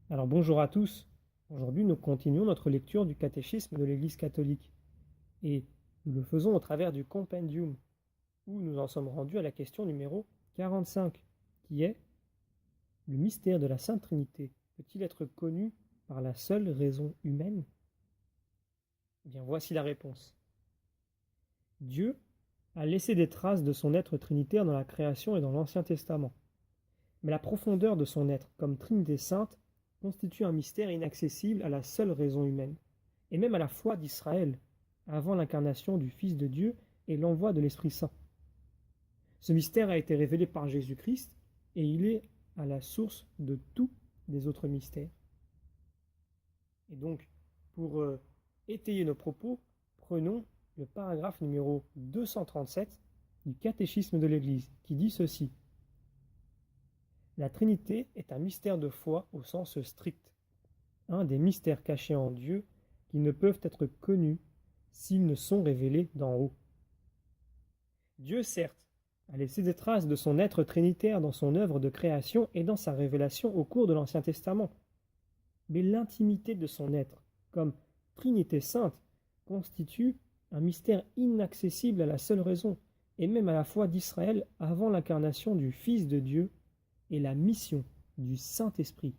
Alors bonjour à tous. Aujourd'hui, nous continuons notre lecture du catéchisme de l'Église catholique. Et nous le faisons au travers du Compendium, où nous en sommes rendus à la question numéro 45, qui est: le mystère de la Sainte Trinité peut-il être connu par la seule raison humaine? Eh bien, voici la réponse. Dieu a laissé des traces de son être trinitaire dans la création et dans l'Ancien Testament. Mais la profondeur de son être, comme Trinité sainte, constitue un mystère inaccessible à la seule raison humaine, et même à la foi d'Israël, avant l'incarnation du Fils de Dieu et l'envoi de l'Esprit Saint. Ce mystère a été révélé par Jésus-Christ, et il est à la source de tous les autres mystères. Et donc, pour étayer nos propos, prenons le paragraphe numéro 237 du Catéchisme de l'Église, qui dit ceci: la Trinité est un mystère de foi au sens strict, un des mystères cachés en Dieu qui ne peuvent être connus s'ils ne sont révélés d'en haut. Dieu, certes, a laissé des traces de son être trinitaire dans son œuvre de création et dans sa révélation au cours de l'Ancien Testament. Mais l'intimité de son être, comme Trinité sainte, constitue un mystère inaccessible à la seule raison, et même à la foi d'Israël avant l'incarnation du Fils de Dieu et la mission du Saint-Esprit.